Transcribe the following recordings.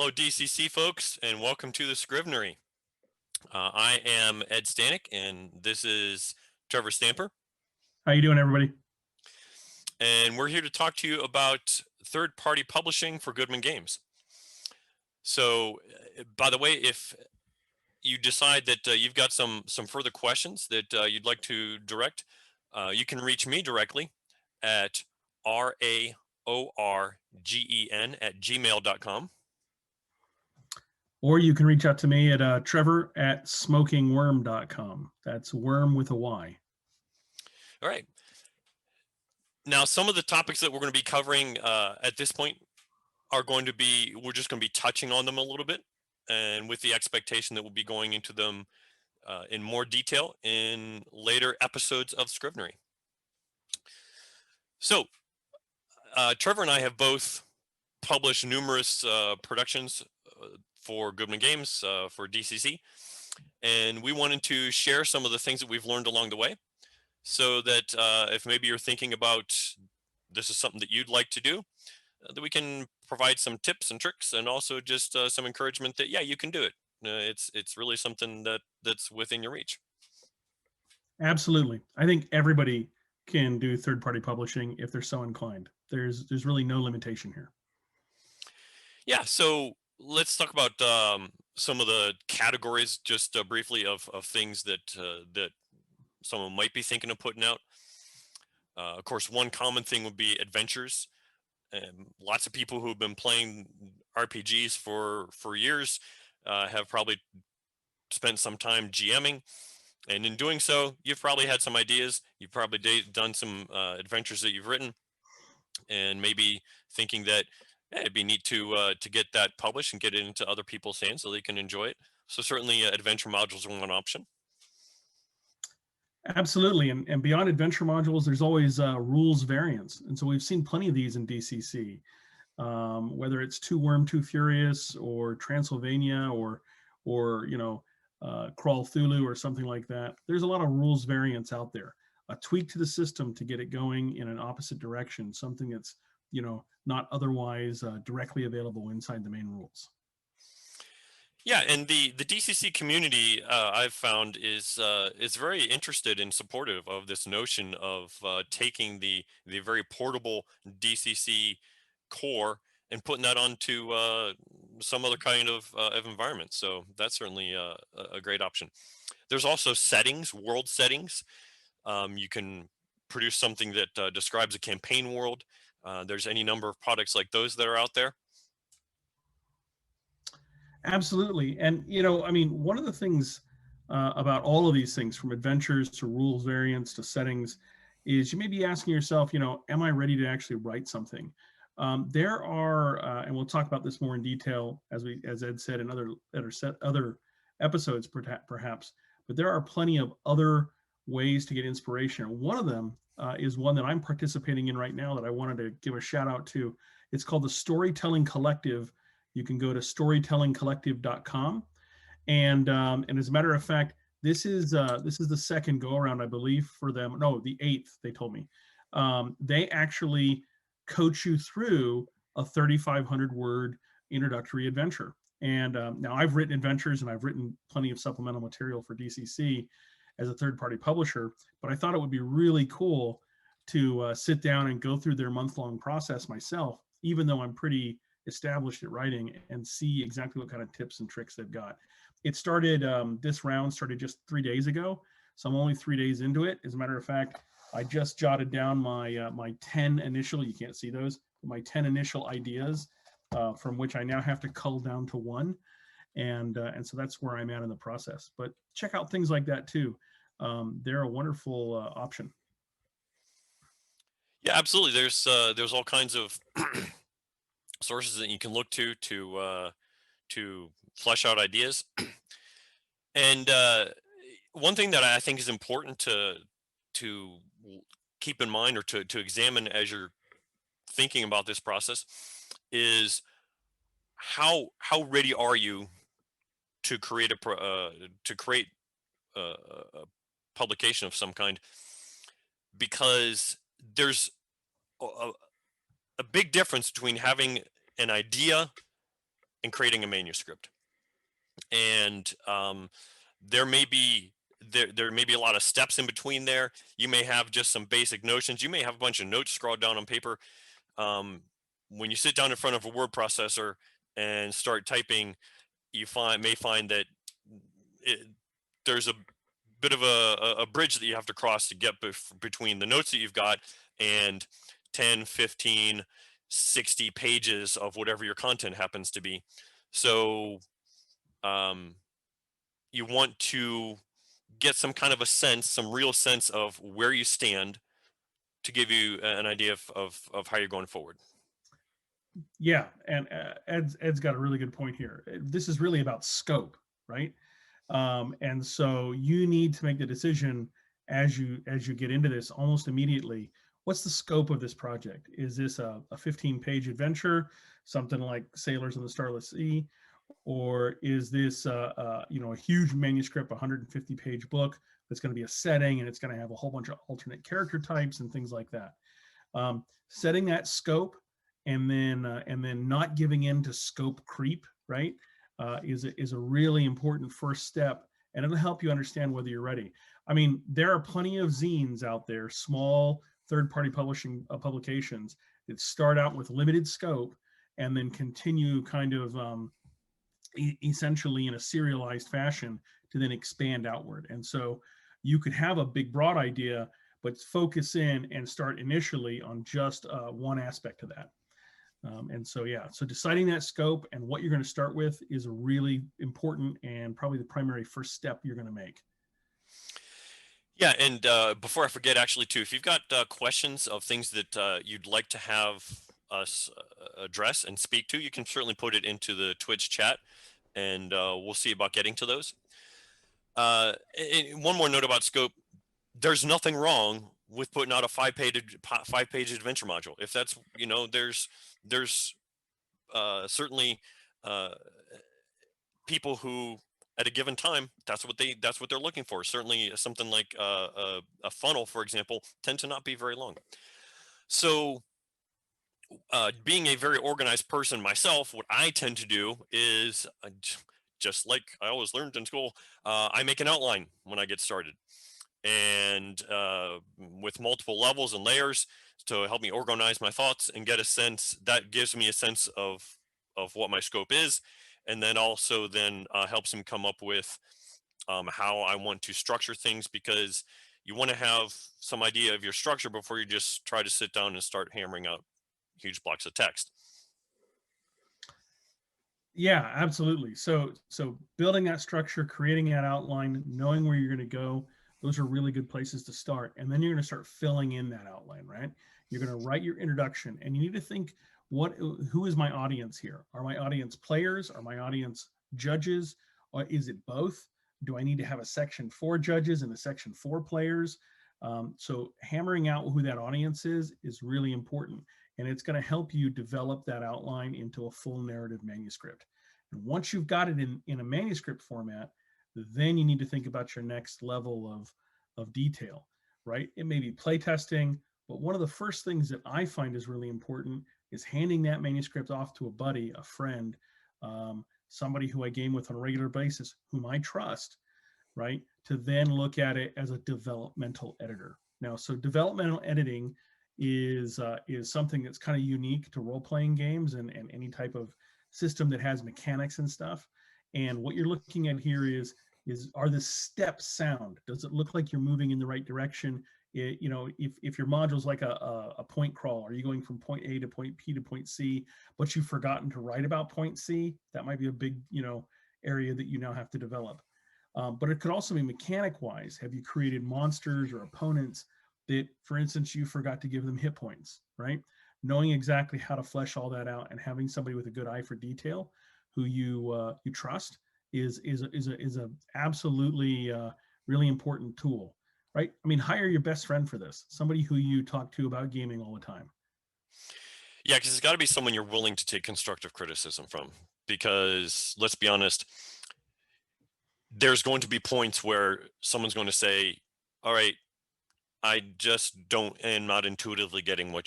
Hello, DCC folks, and welcome to the Scrivenery. I am Ed Stanek, and this is Trevor Stamper, How you doing, everybody? and we're here to talk to you about third-party publishing for Goodman Games. So, by the way, if you decide that you've got some further questions that you'd like to direct, you can reach me directly at raorgen@gmail.com. Or you can reach out to me at trevor@smokingworm.com. That's worm with a Y. All right. Now, some of the topics that we're going to be covering at this point are going to be, we're just going to be touching on them a little bit, and with the expectation that we'll be going into them in more detail in later episodes of Scrivenery. So, Trevor and I have both published numerous productions for Goodman Games for DCC, and we wanted to share some of the things that we've learned along the way, so that if maybe you're thinking about this is something that you'd like to do, that we can provide some tips and tricks, and also just some encouragement that yeah, you can do it. It's really something that's within your reach. Absolutely. I think everybody can do third-party publishing if they're so inclined. There's really no limitation here. Yeah, so let's talk about some of the categories just briefly of things that someone might be thinking of putting out. Of course, one common thing would be adventures. Lots of people who've been playing RPGs for years have probably spent some time GMing, and in doing so, you've probably had some ideas. You've probably done some adventures that you've written, and maybe thinking that hey, it'd be neat to get that published and get it into other people's hands so they can enjoy it. So certainly, adventure modules are one option. Absolutely. And beyond adventure modules, there's always rules variants. And so we've seen plenty of these in DCC, whether it's Too Worm, Too Furious, or Transylvania, or Crawl Thulu, or something like that. There's a lot of rules variants out there. A tweak to the system to get it going in an opposite direction, something that's not otherwise directly available inside the main rules. Yeah, and the DCC community I've found is very interested and supportive of this notion of taking the very portable DCC core and putting that onto some other kind of environment. So that's certainly a great option. There's also settings, world settings. You can produce something that describes a campaign world. There's any number of products like those that are out there. Absolutely. And, I mean, one of the things about all of these things, from adventures to rules variants to settings, is you may be asking yourself, am I ready to actually write something? There are, and we'll talk about this more in detail as Ed said in other episodes, perhaps, but there are plenty of other ways to get inspiration. One of them is one that I'm participating in right now that I wanted to give a shout out to. It's called the Storytelling Collective. You can go to storytellingcollective.com, and as a matter of fact, this is the second go around, I believe, for them. No, the eighth. They told me they actually coach you through a 3,500 word introductory adventure. And now I've written adventures and I've written plenty of supplemental material for DCC as a third-party publisher, but I thought it would be really cool to sit down and go through their month-long process myself, even though I'm pretty established at writing, and see exactly what kind of tips and tricks they've got. It started, this round started just 3 days ago, so I'm only 3 days into it. As a matter of fact, I just jotted down my 10 initial, you can't see those, my 10 initial ideas, from which I now have to cull down to one. And so that's where I'm at in the process. But check out things like that too. They're a wonderful option. Yeah, absolutely. There's all kinds of sources that you can look to flesh out ideas. And one thing that I think is important to keep in mind, or to examine as you're thinking about this process, is how ready are you to create a publication of some kind, because there's a big difference between having an idea and creating a manuscript. And there may be there may be a lot of steps in between there. You may have just some basic notions. You may have a bunch of notes scrawled down on paper. Um, when you sit down in front of a word processor and start typing, you may find that it, there's a bit of a bridge that you have to cross to get between the notes that you've got and 10, 15, 60 pages of whatever your content happens to be. So um, you want to get some kind of a sense, some real sense of where you stand to give you an idea of how you're going forward. Yeah, and Ed's got a really good point here. This is really about scope, right? And so you need to make the decision as you get into this almost immediately. What's the scope of this project? Is this a 15-page adventure, something like Sailors in the Starless Sea, or is this a huge manuscript, 150-page book that's going to be a setting and it's going to have a whole bunch of alternate character types and things like that? Setting that scope and then not giving in to scope creep, right, is a really important first step, and it'll help you understand whether you're ready. I mean, there are plenty of zines out there, small third-party publishing publications that start out with limited scope and then continue kind of essentially in a serialized fashion to then expand outward. And so you could have a big broad idea, but focus in and start initially on just one aspect of that. And so, yeah, so deciding that scope and what you're going to start with is a really important and probably the primary first step you're going to make. Yeah, and before I forget, actually, too, if you've got questions of things that you'd like to have us address and speak to, you can certainly put it into the Twitch chat, and we'll see about getting to those. And one more note about scope: there's nothing wrong with putting out a five-page adventure module. If that's there's certainly people who at a given time that's what they're looking for. Certainly something like a funnel, for example, tend to not be very long. So being a very organized person myself, what I tend to do is just like I always learned in school, I make an outline when I get started, and with multiple levels and layers to help me organize my thoughts and get a sense. That gives me a sense of what my scope is, and then also then helps him come up with how I want to structure things, because you want to have some idea of your structure before you just try to sit down and start hammering out huge blocks of text. Yeah, absolutely. So building that structure, creating that outline, knowing where you're going to go, those are really good places to start. And then you're going to start filling in that outline, right? You're going to write your introduction, and you need to think, who is my audience here? Are my audience players? Are my audience judges? Or is it both? Do I need to have a section for judges and a section for players? So hammering out who that audience is really important, and it's going to help you develop that outline into a full narrative manuscript. And once you've got it in a manuscript format, then you need to think about your next level of detail, right? It may be playtesting, but one of the first things that I find is really important is handing that manuscript off to a buddy, a friend, somebody who I game with on a regular basis, whom I trust, right? To then look at it as a developmental editor. Now, so developmental editing is something that's kind of unique to role-playing games and any type of system that has mechanics and stuff. And what you're looking at here is are the steps sound? Does it look like you're moving in the right direction? If your module's like a point crawl, are you going from point A to point P to point C, but you've forgotten to write about point C? That might be a big, area that you now have to develop. But it could also be mechanic-wise. Have you created monsters or opponents that, for instance, you forgot to give them hit points, right? Knowing exactly how to flesh all that out and having somebody with a good eye for detail who you trust is a absolutely really important tool, right? I mean, hire your best friend for this, somebody who you talk to about gaming all the time. Yeah, because it's got to be someone you're willing to take constructive criticism from. Because let's be honest, there's going to be points where someone's going to say, "All right, I just am not intuitively getting where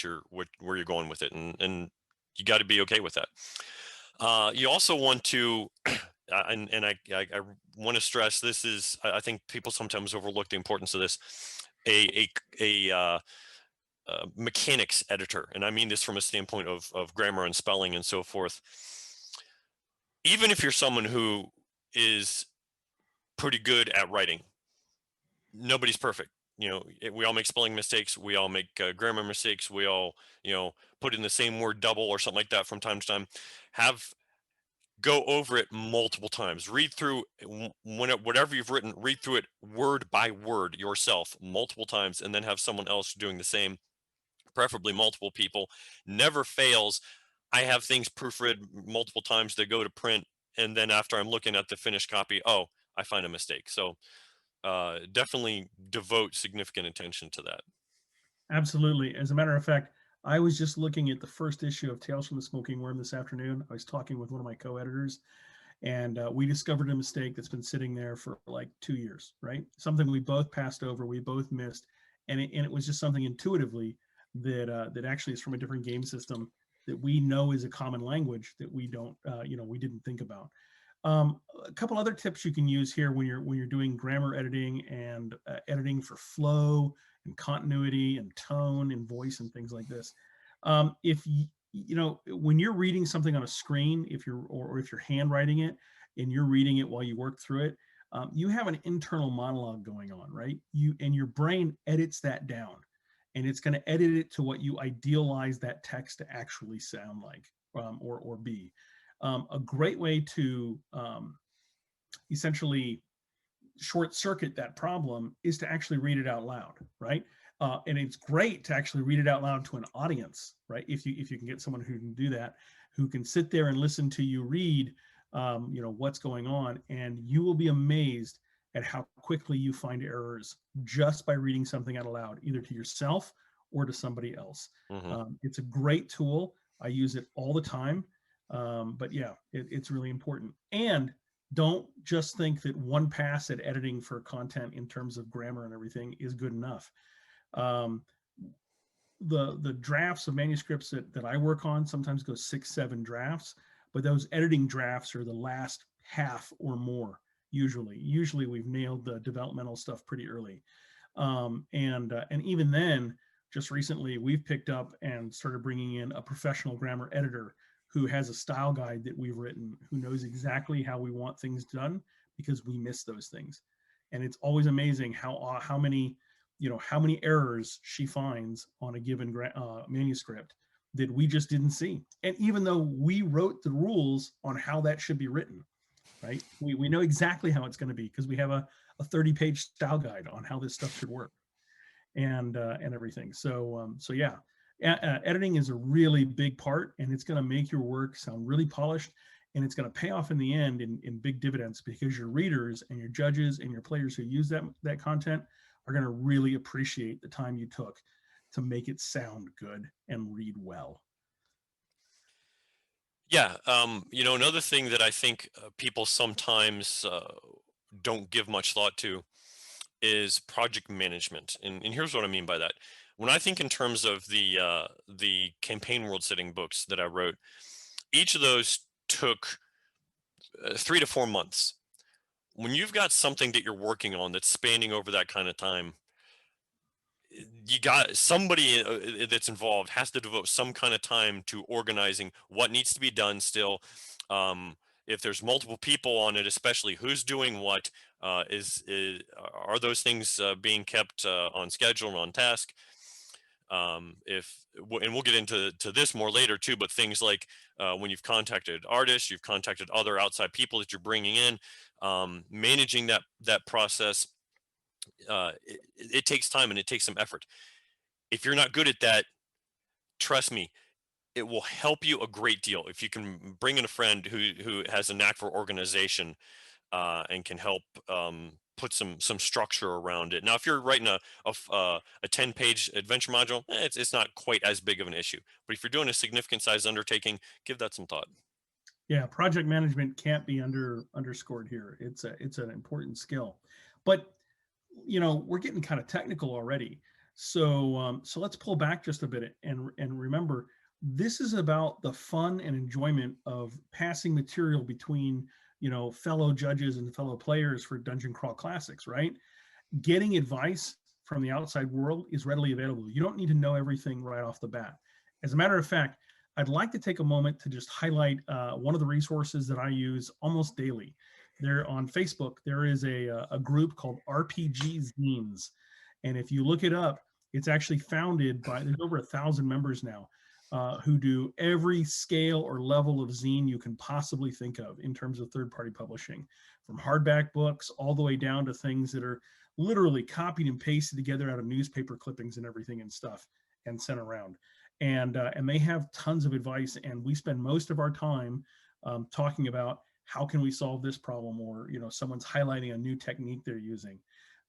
you're going with it," and you got to be okay with that. You also want to, and I want to stress this is, I think people sometimes overlook the importance of this, a mechanics editor. And I mean this from a standpoint of grammar and spelling and so forth. Even if you're someone who is pretty good at writing, nobody's perfect. We all make spelling mistakes. We all make grammar mistakes. We all, put in the same word double or something like that from time to time. Have Go over it multiple times. Read through whatever you've written. Read through it word by word yourself multiple times, and then have someone else doing the same. Preferably multiple people. Never fails. I have things proofread multiple times that go to print, and then after I'm looking at the finished copy, oh, I find a mistake. So definitely devote significant attention to that. Absolutely. As a matter of fact, I was just looking at the first issue of Tales from the Smoking Worm this afternoon. I was talking with one of my co-editors, and we discovered a mistake that's been sitting there for like 2 years, right? Something we both passed over, we both missed, and it was just something intuitively that actually is from a different game system that we know is a common language that we don't, we didn't think about. A couple other tips you can use here when you're doing grammar editing and editing for flow and continuity and tone and voice and things like this. If when you're reading something on a screen, if you're handwriting it and you're reading it while you work through it, you have an internal monologue going on, right? Your brain edits that down, and it's going to edit it to what you idealize that text to actually sound like, or be. A great way to essentially short circuit that problem is to actually read it out loud, right? And it's great to actually read it out loud to an audience, right? If you can get someone who can do that, who can sit there and listen to you read, what's going on, and you will be amazed at how quickly you find errors just by reading something out loud, either to yourself or to somebody else. It's a great tool. I use it all the time. But yeah, it's really important. And don't just think that one pass at editing for content in terms of grammar and everything is good enough. The drafts of manuscripts that I work on sometimes go 6-7 drafts, but those editing drafts are the last half or more. Usually we've nailed the developmental stuff pretty early. And even then, just recently we've picked up and started bringing in a professional grammar editor who has a style guide that we've written, who knows exactly how we want things done, because we miss those things. And it's always amazing how many errors she finds on a given manuscript that we just didn't see. And even though we wrote the rules on how that should be written, right? We know exactly how it's going to be because we have a 30-page style guide on how this stuff should work, and everything. So yeah, editing is a really big part, and it's going to make your work sound really polished, and it's going to pay off in the end in big dividends, because your readers and your judges and your players who use that content are going to really appreciate the time you took to make it sound good and read well. Yeah, another thing that I think people sometimes don't give much thought to is project management, and here's what I mean by that. When I think in terms of the campaign world setting books that I wrote, each of those took 3 to 4 months. When you've got something that you're working on that's spanning over that kind of time, you got somebody that's involved has to devote some kind of time to organizing what needs to be done still. If there's multiple people on it, especially who's doing what, are those things being kept on schedule and on task? And we'll get into this more later too, but things like when you've contacted artists, you've contacted other outside people that you're bringing in, managing that process, it takes time and it takes some effort. If you're not good at that, trust me, it will help you a great deal if you can bring in a friend who has a knack for organization, and can help put some structure around it. Now, if you're writing a 10-page adventure module, it's not quite as big of an issue. But if you're doing a significant size undertaking, give that some thought. Yeah, project management can't be underscored here. It's an important skill. But we're getting kind of technical already. So let's pull back just a bit and remember, This is about the fun and enjoyment of passing material between, fellow judges and fellow players for Dungeon Crawl Classics, right? Getting advice from the outside world is readily available. You don't need to know everything right off the bat. As a matter of fact, I'd like to take a moment to just highlight one of the resources that I use almost daily. There on Facebook, there is a group called RPG Zines. And if you look it up, it's actually founded by, there's over 1,000 members now who do every scale or level of zine you can possibly think of in terms of third-party publishing, from hardback books all the way down to things that are literally copied and pasted together out of newspaper clippings and everything and stuff and sent around. And they have tons of advice, and we spend most of our time talking about how can we solve this problem, or someone's highlighting a new technique they're using,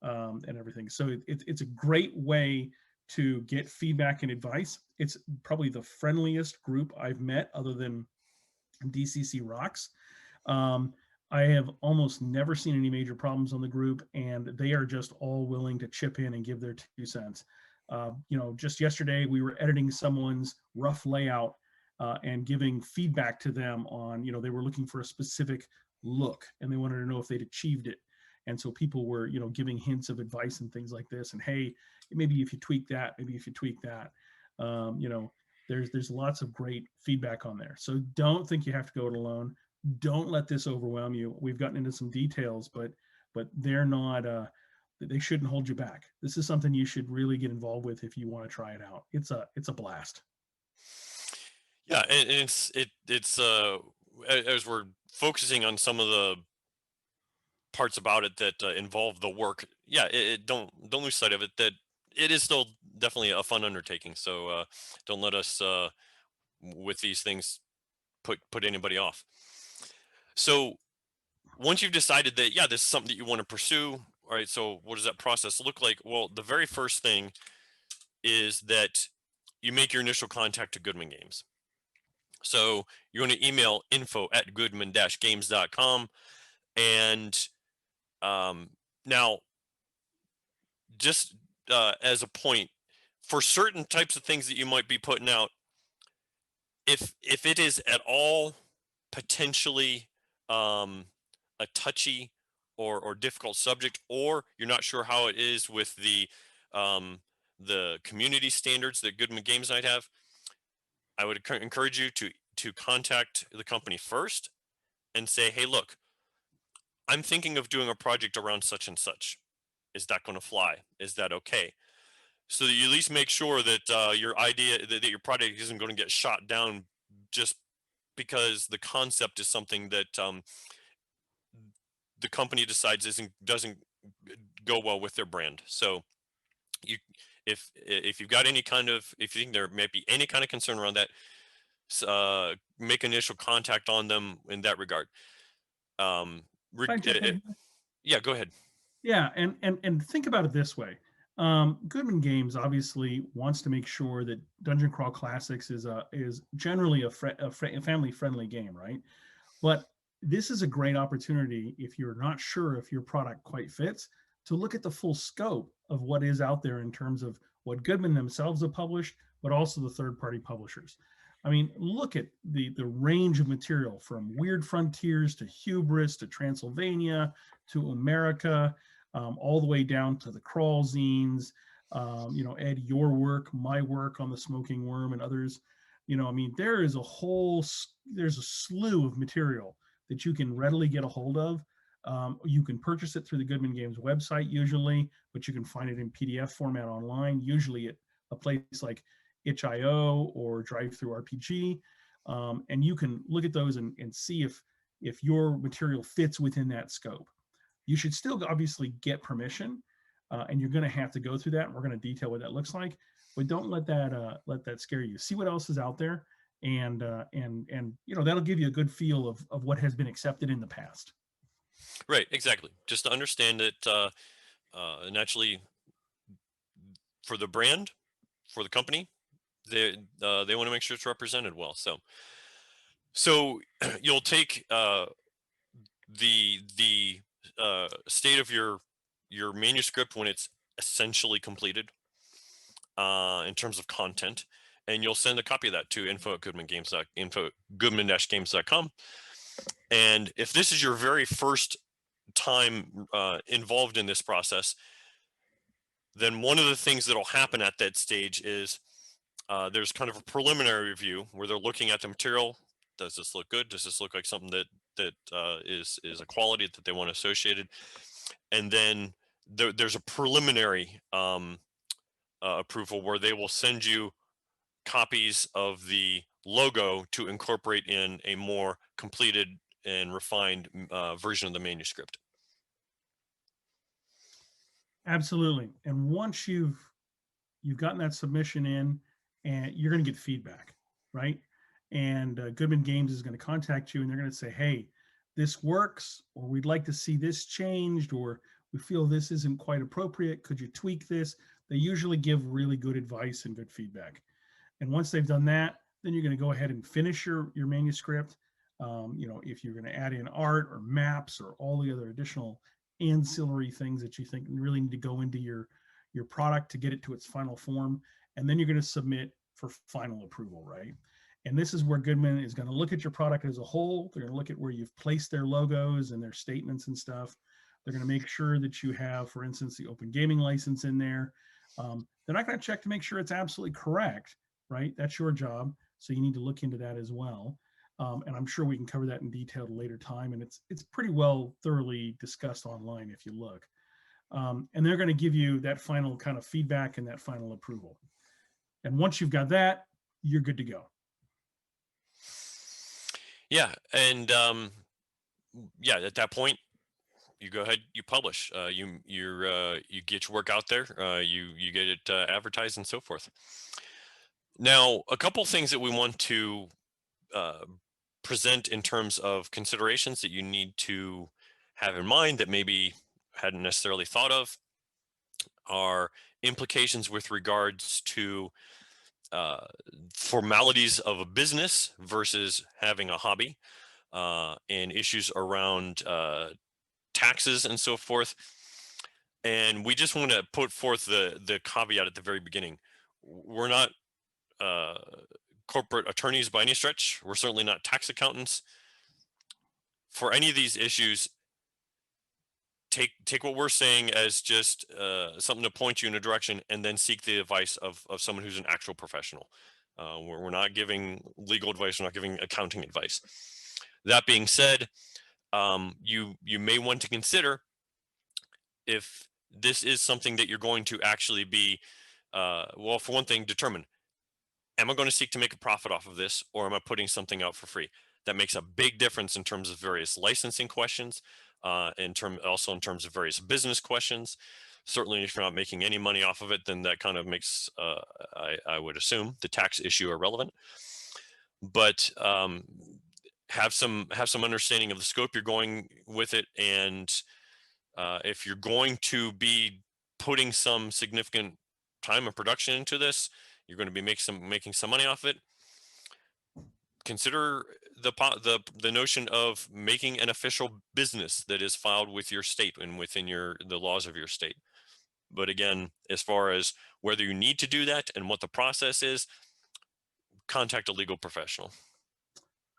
and everything. So it's a great way to get feedback and advice. It's probably the friendliest group I've met other than DCC Rocks. Um, I have almost never seen any major problems on the group, and they are just all willing to chip in and give their 2 cents. Just yesterday we were editing someone's rough layout and giving feedback to them on, they were looking for a specific look and they wanted to know if they'd achieved it. And so people were, giving hints of advice and things like this. And hey, maybe if you tweak that, maybe if you tweak that, there's lots of great feedback on there. So don't think you have to go it alone. Don't let this overwhelm you. We've gotten into some details, but they're not. They shouldn't hold you back. This is something you should really get involved with if you want to try it out. It's a blast. Yeah, and it's as we're focusing on some of the parts about it that involve the work. Yeah, don't lose sight of it that it is still definitely a fun undertaking. So don't let us with these things put anybody off. So once you've decided that, yeah, this is something that you want to pursue, all right, so what does that process look like? Well, the very first thing is that you make your initial contact to Goodman Games. So you're going to email info@goodman-games.com. And now, just as a point, for certain types of things that you might be putting out, if it is at all potentially um, a touchy or difficult subject, or you're not sure how it is with um, the community standards that Goodman Games might have, I would encourage you to contact the company first and say, hey, look, I'm thinking of doing a project around such and such. Is that going to fly? Is that okay? So that you at least make sure that your idea, that your project isn't going to get shot down just because the concept is something that the company decides doesn't go well with their brand. So you, if you've got any kind of, if you think there might be any kind of concern around that, make initial contact on them in that regard. Um, yeah, go ahead. Yeah, and think about it this way. Goodman Games obviously wants to make sure that Dungeon Crawl Classics is generally a family friendly game, right? But this is a great opportunity if you're not sure if your product quite fits to look at the full scope of what is out there in terms of what Goodman themselves have published, but also the third party publishers. I mean, look at the range of material from Weird Frontiers to Hubris to Transylvania to America, all the way down to the crawl zines. Ed, your work, my work on the Smoking Worm, and others. I mean, there's a slew of material that you can readily get a hold of. You can purchase it through the Goodman Games website usually, but you can find it in PDF format online, usually at a place like itch.io or Drive-Thru RPG. And you can look at those and see if your material fits within that scope. You should still obviously get permission, and you're going to have to go through that. And we're going to detail what that looks like, but don't let that scare you. See what else is out there, and that'll give you a good feel of what has been accepted in the past. Right, exactly. Just to understand that naturally, for the brand, for the company, they want to make sure it's represented well. So you'll take the state of your manuscript when it's essentially completed in terms of content, and you'll send a copy of that to info@goodman-games.com. And if this is your very first time involved in this process, then one of the things that'll happen at that stage is there's kind of a preliminary review where they're looking at the material. Does this look good? Does this look like something that is a quality that they want associated? And then there's a preliminary approval where they will send you copies of the logo to incorporate in a more completed and refined version of the manuscript. Absolutely. And once you've gotten that submission in, and you're going to get feedback, right? And Goodman Games is going to contact you, and they're going to say, hey, this works, or we'd like to see this changed, or we feel this isn't quite appropriate. Could you tweak this? They usually give really good advice and good feedback. And once they've done that, then you're going to go ahead and finish your manuscript. If you're going to add in art or maps or all the other additional ancillary things that you think really need to go into your product to get it to its final form, and then you're going to submit for final approval, right? And this is where Goodman is going to look at your product as a whole. They're going to look at where you've placed their logos and their statements and stuff. They're going to make sure that you have, for instance, the open gaming license in there. They're not going to check to make sure it's absolutely correct, right? That's your job. So you need to look into that as well. And I'm sure we can cover that in detail at a later time. And it's pretty well thoroughly discussed online if you look. And they're going to give you that final kind of feedback and that final approval. And once you've got that, you're good to go. Yeah, and at that point, you go ahead, you publish, you get your work out there, you get it advertised and so forth. Now, a couple things that we want to present in terms of considerations that you need to have in mind that maybe hadn't necessarily thought of are implications with regards to formalities of a business versus having a hobby, and issues around taxes and so forth. And we just want to put forth the caveat at the very beginning. We're not corporate attorneys by any stretch. We're certainly not tax accountants. For any of these issues, take what we're saying as just something to point you in a direction, and then seek the advice of someone who's an actual professional. We're not giving legal advice. We're not giving accounting advice. That being said, you may want to consider if this is something that you're going to actually be, well, for one thing, determine, am I going to seek to make a profit off of this, or am I putting something out for free? That makes a big difference in terms of various licensing questions, also in terms of various business questions. Certainly, if you're not making any money off of it, then that kind of makes, I would assume, the tax issue irrelevant. But have some understanding of the scope you're going with it, and if you're going to be putting some significant time and production into this, you're going to be making some money off it. Consider the notion of making an official business that is filed with your state and within the laws of your state. But again, as far as whether you need to do that and what the process is, contact a legal professional.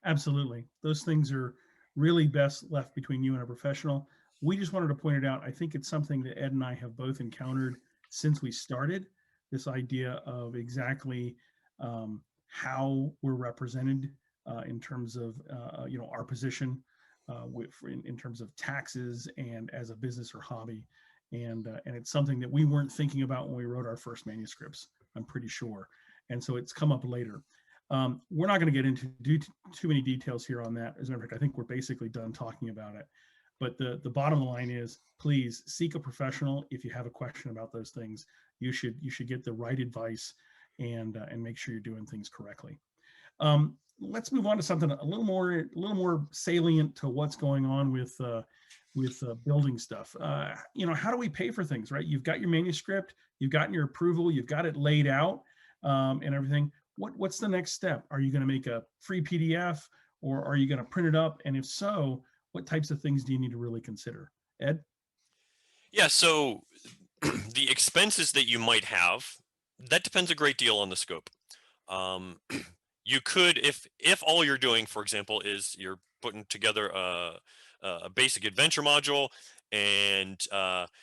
Absolutely. Those things are really best left between you and a professional. We just wanted to point it out. I think it's something that Ed and I have both encountered since we started, this idea of exactly how we're represented in terms of our position in terms of taxes and as a business or hobby. And it's something that we weren't thinking about when we wrote our first manuscripts, I'm pretty sure. And so it's come up later. We're not going to get into too many details here on that. As a matter of fact, I think we're basically done talking about it. But the bottom line is, please seek a professional if you have a question about those things. You should get the right advice and make sure you're doing things correctly. Let's move on to something a little more salient to what's going on with building stuff. How do we pay for things, right? You've got your manuscript, you've gotten your approval, you've got it laid out, and everything. What's the next step? Are you going to make a free PDF, or are you going to print it up? And if so, what types of things do you need to really consider? Ed? Yeah, so the expenses that you might have, that depends a great deal on the scope. You could, if all you're doing, for example, is you're putting together a basic adventure module, and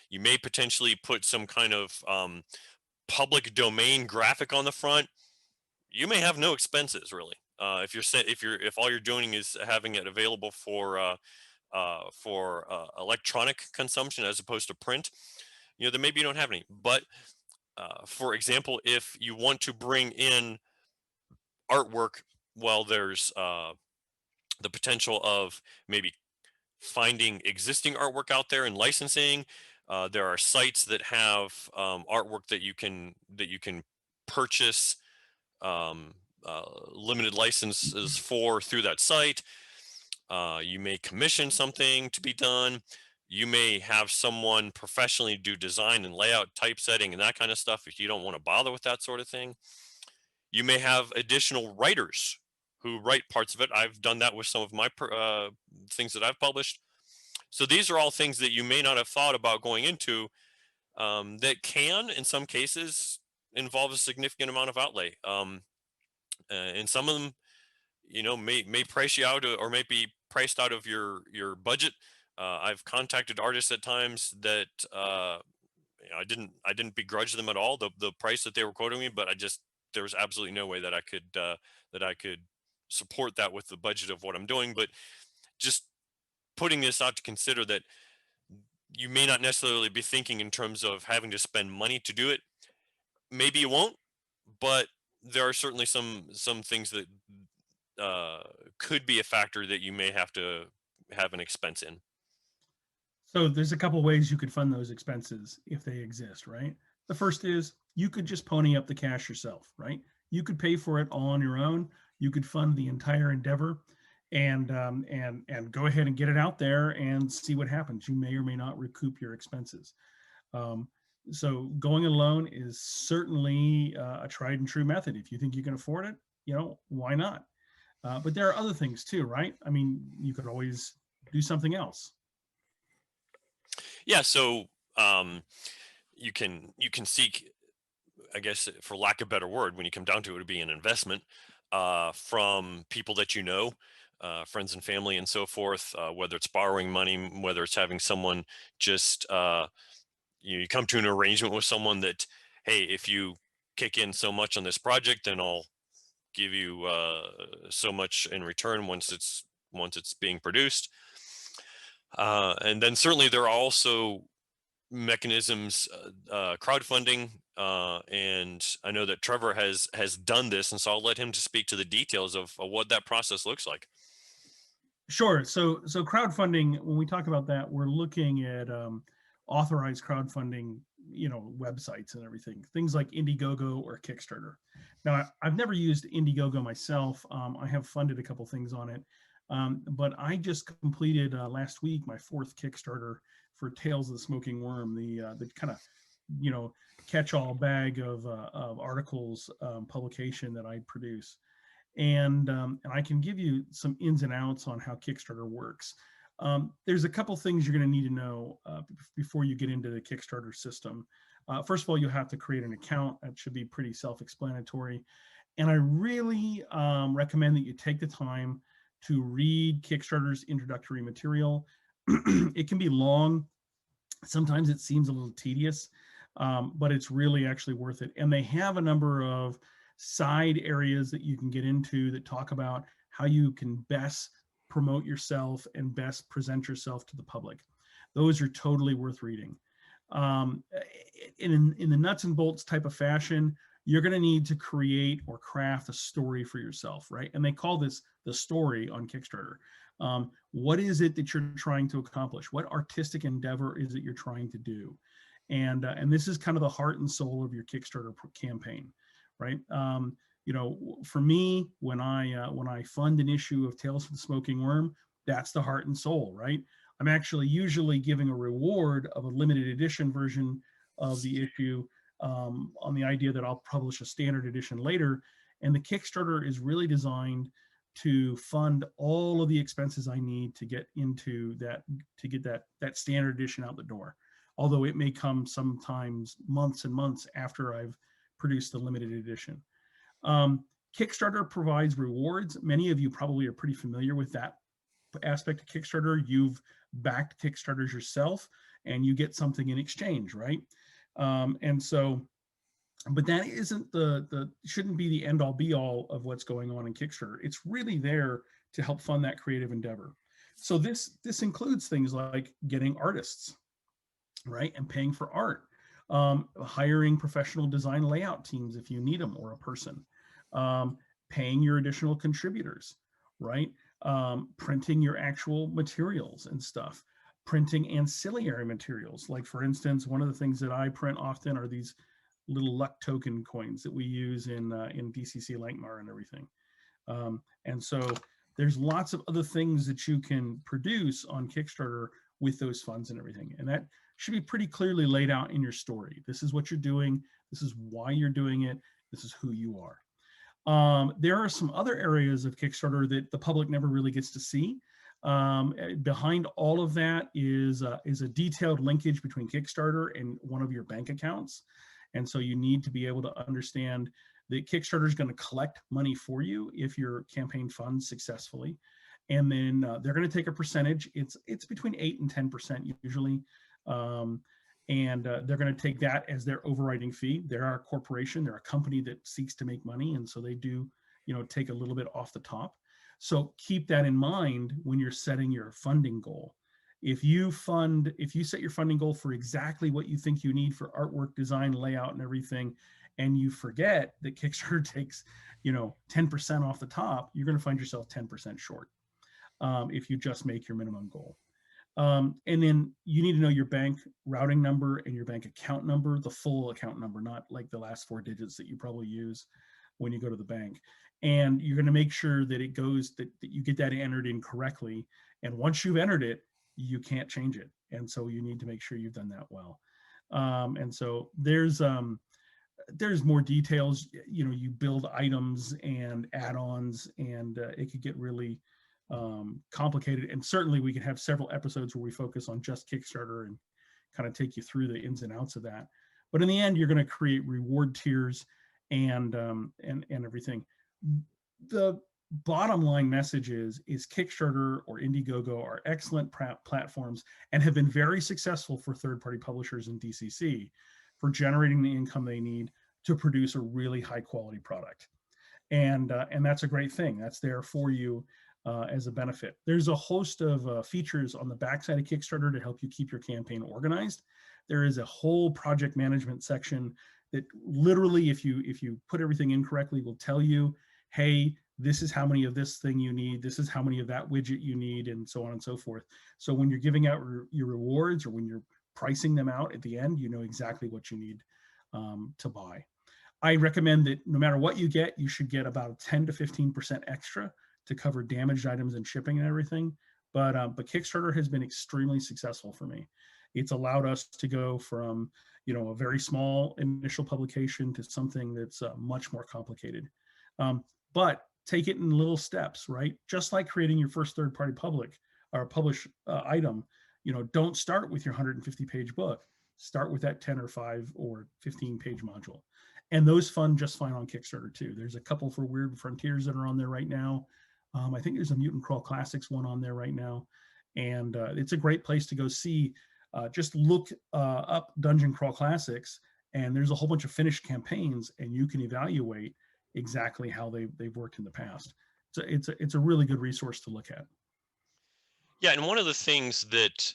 you may potentially put some kind of public domain graphic on the front, you may have no expenses really. If all you're doing is having it available for electronic consumption as opposed to print, then maybe you don't have any. But for example, if you want to bring in artwork, well, there's the potential of maybe finding existing artwork out there and licensing. There are sites that have artwork that you can purchase um, limited licenses for through that site. You may commission something to be done. You may have someone professionally do design and layout, typesetting, and that kind of stuff if you don't want to bother with that sort of thing. You may have additional writers who write parts of it. I've done that with some of my things that I've published. So these are all things that you may not have thought about going into, that can, in some cases, involve a significant amount of outlay. And some of them, may price you out, or may be priced out of your budget. I've contacted artists at times that I didn't begrudge them at all the price that they were quoting me, but there was absolutely no way that I could support that with the budget of what I'm doing. But just putting this out to consider that you may not necessarily be thinking in terms of having to spend money to do it. Maybe you won't, but there are certainly some things that uh, could be a factor that you may have to have an expense in. So there's a couple ways you could fund those expenses if they exist, right? The first is you could just pony up the cash yourself, right? You could pay for it all on your own. You could fund the entire endeavor, and go ahead and get it out there and see what happens. You may or may not recoup your expenses. Um, so going alone is certainly a tried and true method. If you think you can afford it, why not? But there are other things too, right? I mean, you could always do something else. Yeah, so you can seek, I guess, for lack of a better word, when you come down to it, would be an investment from people that you know, friends and family, and so forth. Whether it's borrowing money, whether it's having someone just you come to an arrangement with someone that, hey, if you kick in so much on this project, then I'll give you so much in return once it's being produced. And then certainly there are also mechanisms, crowdfunding, and I know that Trevor has done this, and so I'll let him to speak to the details of what that process looks like. Sure. So crowdfunding, when we talk about that, we're looking at authorized crowdfunding, websites and everything, things like Indiegogo or Kickstarter. Now, I've never used Indiegogo myself. I have funded a couple things on it, but I just completed last week my fourth Kickstarter for Tales of the Smoking Worm, the kind of catch-all bag of articles publication that I produce. And I can give you some ins and outs on how Kickstarter works. There's a couple things you're going to need to know before you get into the Kickstarter system. First of all, you have to create an account. That should be pretty self-explanatory. And I really recommend that you take the time to read Kickstarter's introductory material. It can be long. Sometimes it seems a little tedious, but it's really actually worth it. And they have a number of side areas that you can get into that talk about how you can best promote yourself and best present yourself to the public. Those are totally worth reading. In the nuts and bolts type of fashion, you're going to need to create or craft a story for yourself, right? And they call this the story on Kickstarter. What is it that you're trying to accomplish? What artistic endeavor is it you're trying to do? And this is kind of the heart and soul of your Kickstarter campaign, right? For me, when I fund an issue of Tales from the Smoking Worm, that's the heart and soul, right? I'm actually usually giving a reward of a limited edition version of the issue, on the idea that I'll publish a standard edition later. And the Kickstarter is really designed to fund all of the expenses I need to get into that, to get that standard edition out the door. Although it may come sometimes months and months after I've produced the limited edition. Kickstarter provides rewards. Many of you probably are pretty familiar with that aspect of Kickstarter. You've backed Kickstarters yourself and you get something in exchange, right? And so, but that isn't the shouldn't be the end all be all of what's going on in Kickstarter. It's really there to help fund that creative endeavor. So this includes things like getting artists, right, and paying for art, hiring professional design layout teams if you need them or a person, um, paying your additional contributors, right, printing your actual materials and stuff, printing ancillary materials. Like for instance, one of the things that I print often are these little luck token coins that we use in DCC Lankmar and everything. And so there's lots of other things that you can produce on Kickstarter with those funds and everything. And that should be pretty clearly laid out in your story. This is what you're doing. This is why you're doing it. This is who you are. There are some other areas of Kickstarter that the public never really gets to see. Behind all of that is a detailed linkage between Kickstarter and one of your bank accounts. And so you need to be able to understand that Kickstarter is going to collect money for you if your campaign funds successfully. And then they're going to take a percentage. It's between 8 and 10% usually. And they're going to take that as their overriding fee. They're a corporation. They're a company that seeks to make money. And so they do, take a little bit off the top. So keep that in mind when you're setting your funding goal. If you set your funding goal for exactly what you think you need for artwork, design, layout, and everything, and you forget that Kickstarter takes, 10% off the top, you're going to find yourself 10% short if you just make your minimum goal. And then you need to know your bank routing number and your bank account number, the full account number, not like the last 4 digits that you probably use when you go to the bank. And you're going to make sure that it goes, that you get that entered in correctly. And once you've entered it, you can't change it. And so you need to make sure you've done that well. And so there's more details. You build items and add-ons, and it could get really complicated. And certainly we can have several episodes where we focus on just Kickstarter and kind of take you through the ins and outs of that. But in the end, you're going to create reward tiers and everything. The bottom line message is Kickstarter or Indiegogo are excellent platforms and have been very successful for third-party publishers in DCC for generating the income they need to produce a really high-quality product. And that's a great thing. That's there for you as a benefit. There's a host of features on the backside of Kickstarter to help you keep your campaign organized. There is a whole project management section that literally, if you put everything in correctly, will tell you, hey, this is how many of this thing you need, this is how many of that widget you need, and so on and so forth. So when you're giving out your rewards or when you're pricing them out at the end, you know exactly what you need to buy. I recommend that no matter what you get, you should get about 10 to 15% extra to cover damaged items and shipping and everything. But Kickstarter has been extremely successful for me. It's allowed us to go from a very small initial publication to something that's much more complicated. But take it in little steps, right? Just like creating your first third-party published item. Don't start with your 150-page book. Start with that 10 or 5 or 15-page module. And those fund just fine on Kickstarter too. There's a couple for Weird Frontiers that are on there right now. I think there's a Mutant Crawl Classics one on there right now. And it's a great place to go see. Just look up Dungeon Crawl Classics, and there's a whole bunch of finished campaigns, and you can evaluate exactly how they've worked in the past. So it's a really good resource to look at. Yeah, and one of the things that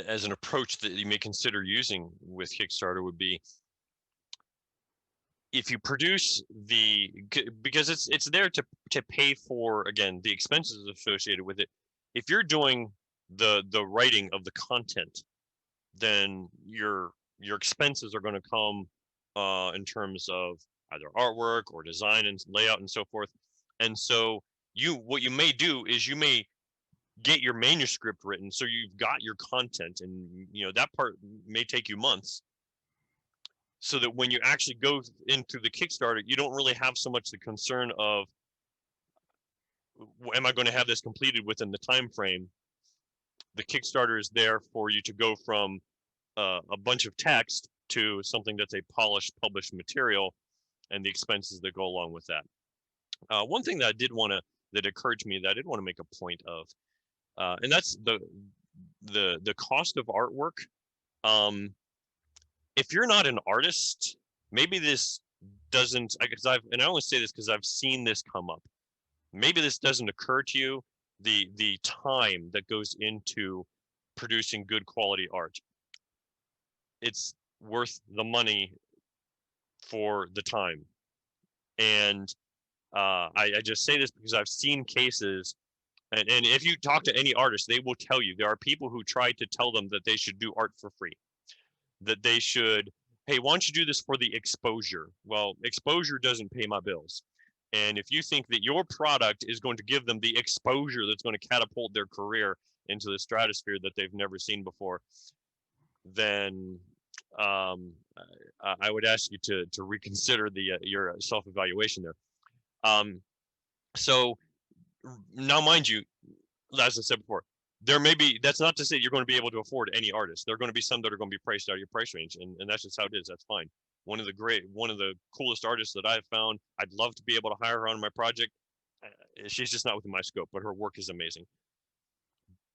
as an approach that you may consider using with Kickstarter would be, if you produce because it's there to pay for, again, the expenses associated with it. If you're doing the writing of the content, then your expenses are going to come in terms of either artwork or design and layout and so forth. And so what you may do is you may get your manuscript written, so you've got your content, and that part may take you months, so that when you actually go into the Kickstarter, you don't really have so much the concern of, am I going to have this completed within the time frame? The Kickstarter is there for you to go from a bunch of text to something that's a polished, published material and the expenses that go along with that. One thing that that occurred to me that I did want to make a point of, and that's the cost of artwork. Um, if you're not an artist, maybe this doesn't, because and I only say this because I've seen this come up. Maybe this doesn't occur to you, the time that goes into producing good quality art. It's worth the money for the time. And I just say this because I've seen cases, and if you talk to any artist, they will tell you there are people who try to tell them that they should do art for free, that they should, hey, why don't you do this for the exposure? Well, exposure doesn't pay my bills. And if you think that your product is going to give them the exposure that's going to catapult their career into the stratosphere that they've never seen before, then um, I would ask you to reconsider your self-evaluation there. Um, so now, mind you, as I said before, there may be, that's not to say you're going to be able to afford any artist. There are going to be some that are going to be priced out of your price range, and that's just how it is. That's fine. One of the coolest artists that I've found, I'd love to be able to hire her on my project. She's just not within my scope, but her work is amazing.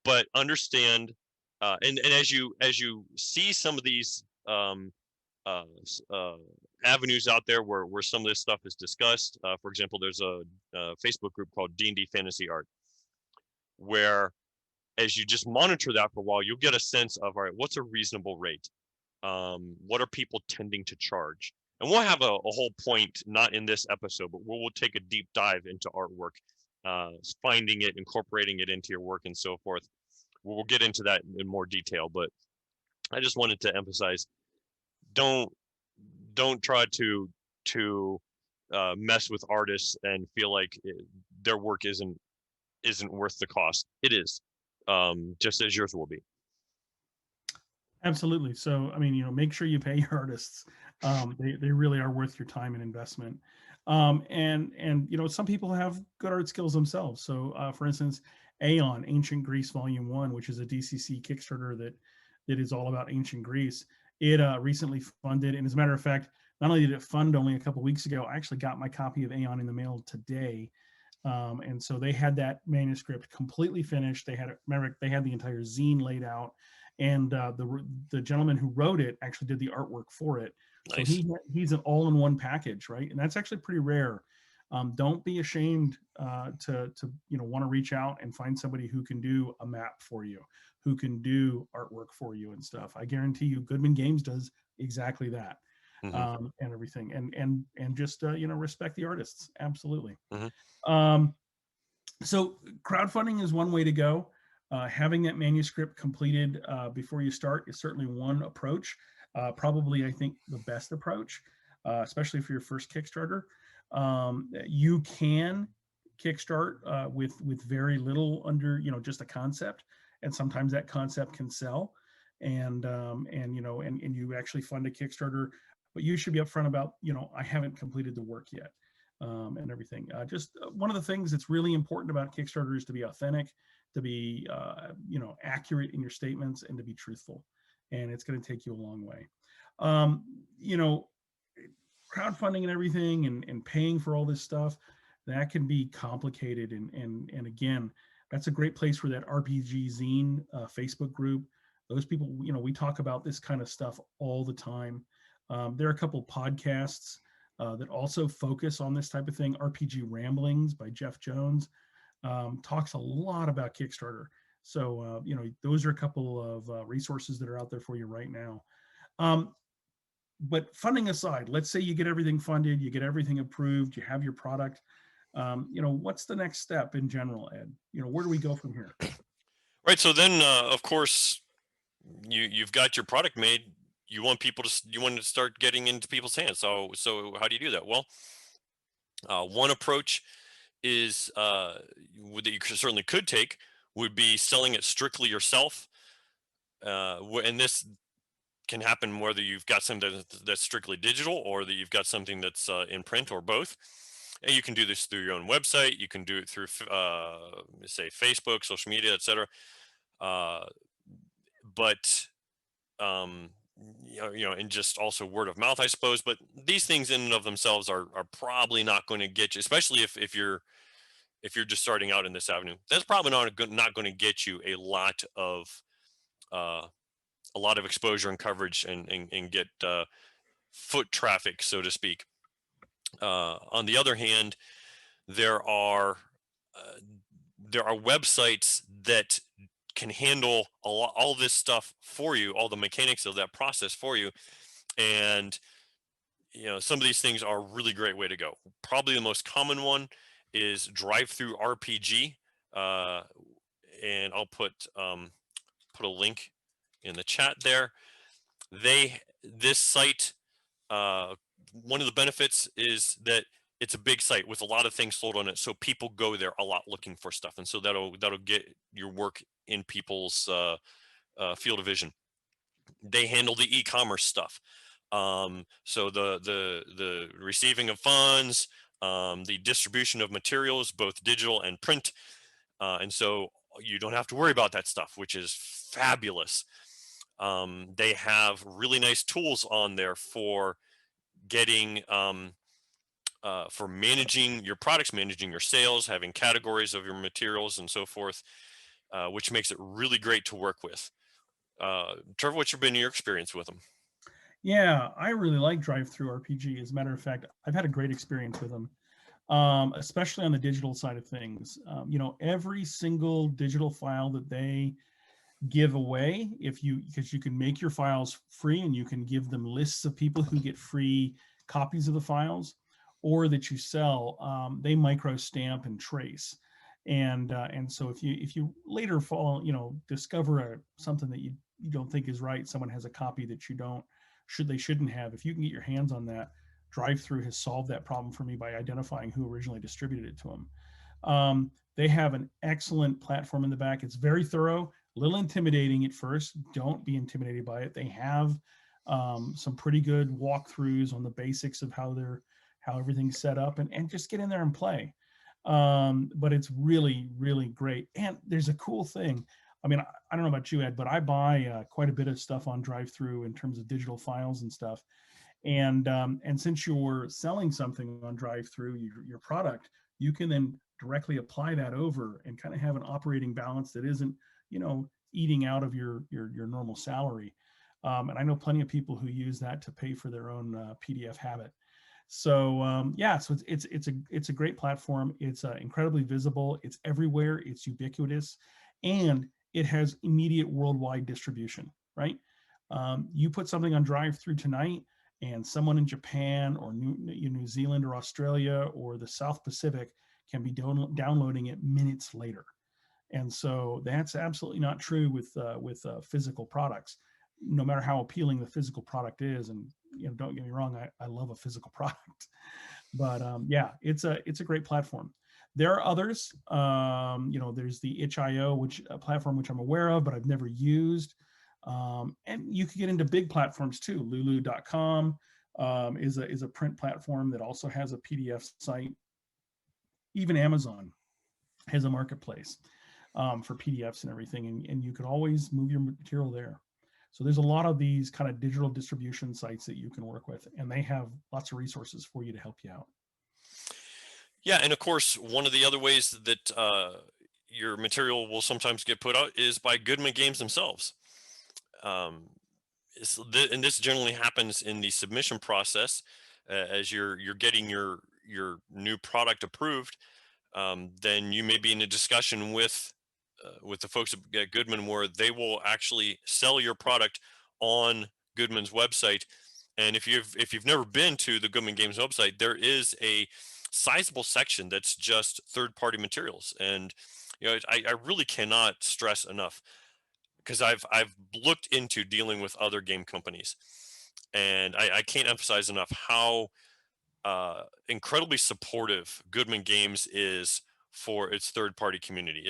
But understand, and as you see some of these uh, uh, avenues out there where some of this stuff is discussed. For example, there's a Facebook group called D&D Fantasy Art, where as you just monitor that for a while, you'll get a sense of, all right, what's a reasonable rate? What are people tending to charge? And we'll have a whole point, not in this episode, but we'll take a deep dive into artwork, finding it, incorporating it into your work, and so forth. We'll get into that in more detail, but I just wanted to emphasize, don't try to mess with artists and feel like their work isn't worth the cost. It is, just as yours will be. Absolutely. So, I mean, make sure you pay your artists. They really are worth your time and investment. And some people have good art skills themselves. So, for instance, Aeon, Ancient Greece Volume 1, which is a DCC Kickstarter that is all about ancient Greece. It recently funded, and as a matter of fact, not only did it fund only a couple weeks ago, I actually got my copy of Aeon in the mail today. And so they had that manuscript completely finished. They had the entire zine laid out, and the gentleman who wrote it actually did the artwork for it. So Nice. he's an all-in-one package, right? And that's actually pretty rare. Don't be ashamed to want to reach out and find somebody who can do a map for you, who can do artwork for you and stuff. I guarantee you, Goodman Games does exactly that, Mm-hmm. and everything. And just respect the artists. Absolutely. Mm-hmm. So crowdfunding is one way to go. Having that manuscript completed before you start is certainly one approach. Probably, I think, the best approach, especially for your first Kickstarter. You can kickstart with very little, under just a concept, and sometimes that concept can sell, and you actually fund a Kickstarter, but you should be upfront about I haven't completed the work yet. And everything. Just one of the things that's really important about Kickstarter is to be authentic, to be accurate in your statements, and to be truthful. And it's going to take you a long way. Um, you know, Crowdfunding and everything, and paying for all this stuff, that can be complicated. And again, that's a great place for that RPG Zine Facebook group. Those people, we talk about this kind of stuff all the time. There are a couple podcasts that also focus on this type of thing. RPG Ramblings by Jeff Jones talks a lot about Kickstarter. So, those are a couple of resources that are out there for you right now. But funding aside, let's say you get everything funded, you get everything approved, you have your product. What's the next step in general, Ed? Where do we go from here? Right. So then, of course, you've got your product made. You want to start getting into people's hands. So how do you do that? Well, one approach is that you certainly could take would be selling it strictly yourself. And this can happen whether you've got something that's strictly digital or that you've got something that's in print, or both. And you can do this through your own website. You can do it through, say, Facebook, social media, etc. But and just also word of mouth, I suppose. But these things in and of themselves are probably not going to get you, especially if you're just starting out in this avenue. That's probably not going to get you uh, a lot of exposure and coverage and get foot traffic, so to speak. On the other hand, there are uh, there are websites that can handle all this stuff for you, all the mechanics of that process for you, and some of these things are a really great way to go. Probably the most common one is Drive Through RPG, uh, and I'll put a link in the chat there. This site, uh, one of the benefits is that it's a big site with a lot of things sold on it, so people go there a lot looking for stuff, and so that'll get your work in people's field of vision. They handle the e-commerce stuff, so the receiving of funds, the distribution of materials, both digital and print, and so you don't have to worry about that stuff, which is fabulous. They have really nice tools on there for getting for managing your products, managing your sales, having categories of your materials and so forth, which makes it really great to work with. Trevor, what's been your experience with them? Yeah, I really like Drive Through RPG. As a matter of fact, I've had a great experience with them, especially on the digital side of things. Every single digital file that they give away, because you can make your files free and you can give them lists of people who get free copies of the files, or that you sell, they micro stamp and trace. And so if you later discover something that you don't think is right, someone has a copy that they shouldn't have. If you can get your hands on that, Drive Through has solved that problem for me by identifying who originally distributed it to them. They have an excellent platform in the back. It's very thorough, a little intimidating at first. Don't be intimidated by it. They have some pretty good walkthroughs on the basics of how everything's set up, and just get in there and play. But it's really, really great. And there's a cool thing. I mean, I don't know about you, Ed, but I buy quite a bit of stuff on Drive Through in terms of digital files and stuff. And since you're selling something on Drive Through, your product, you can then directly apply that over and kind of have an operating balance that isn't, eating out of your normal salary. And I know plenty of people who use that to pay for their own PDF habit. So yeah, so it's a great platform. It's incredibly visible. It's everywhere. It's ubiquitous, and it has immediate worldwide distribution. Right? You put something on Drive Through tonight, and someone in Japan or New Zealand or Australia or the South Pacific can be downloading it minutes later. And so that's absolutely not true with physical products, no matter how appealing the physical product is. And don't get me wrong, I love a physical product, but yeah, it's a great platform. There are others. There's the itch.io, which a platform which I'm aware of, but I've never used. And you could get into big platforms too. Lulu.com is a print platform that also has a PDF site. Even Amazon has a marketplace for PDFs and everything, and you can always move your material there. So there's a lot of these kind of digital distribution sites that you can work with, and they have lots of resources for you to help you out. Yeah, and of course, one of the other ways that your material will sometimes get put out is by Goodman Games themselves. Um, and this generally happens in the submission process, as you're getting your new product approved. Then you may be in a discussion with the folks at Goodman, where they will actually sell your product on Goodman's website. And if you've never been to the Goodman Games website, there is a sizable section that's just third-party materials. And I really cannot stress enough, because I've looked into dealing with other game companies, and I can't emphasize enough how incredibly supportive Goodman Games is for its third party community.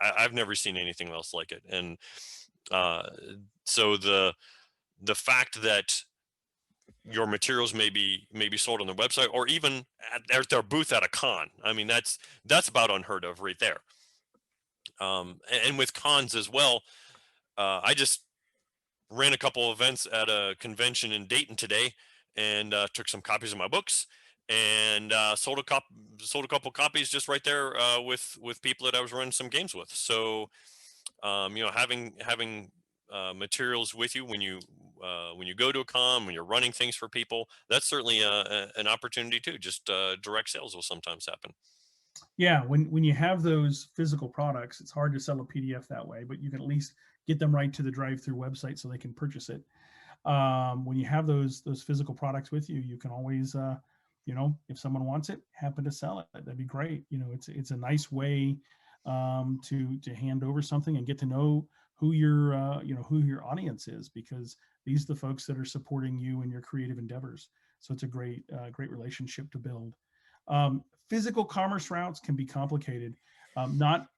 I've never seen anything else like it. And uh, so the fact that your materials may be sold on their website, or even at their booth at a con, I mean, that's about unheard of right there. And with cons as well, I just ran a couple events at a convention in Dayton today, and took some copies of my books, and sold a couple copies just right there with people that I was running some games with. So having materials with you when you go to a con, when you're running things for people, that's certainly an opportunity too. Just direct sales will sometimes happen. Yeah, when you have those physical products, it's hard to sell a PDF that way, but you can at least get them right to the drive-through website so they can purchase it. When you have those physical products with you, you can always, if someone wants it, happen to sell it. That'd be great. It's a nice way to hand over something and get to know who your audience is, because these are the folks that are supporting you in your creative endeavors. So it's a great relationship to build. Physical commerce routes can be complicated, not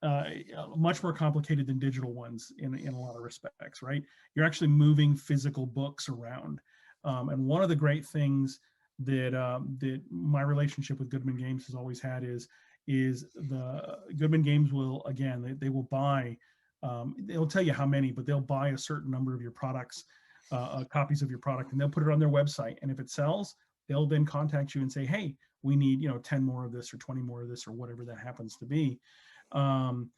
much more complicated than digital ones in a lot of respects, right? You're actually moving physical books around. And one of the great things that my relationship with Goodman Games has always had is the Goodman Games will, again, they will buy, they'll tell you how many, but they'll buy a certain number of your products, copies of your product, and they'll put it on their website. And if it sells, they'll then contact you and say, hey, we need 10 more of this or 20 more of this or whatever that happens to be. And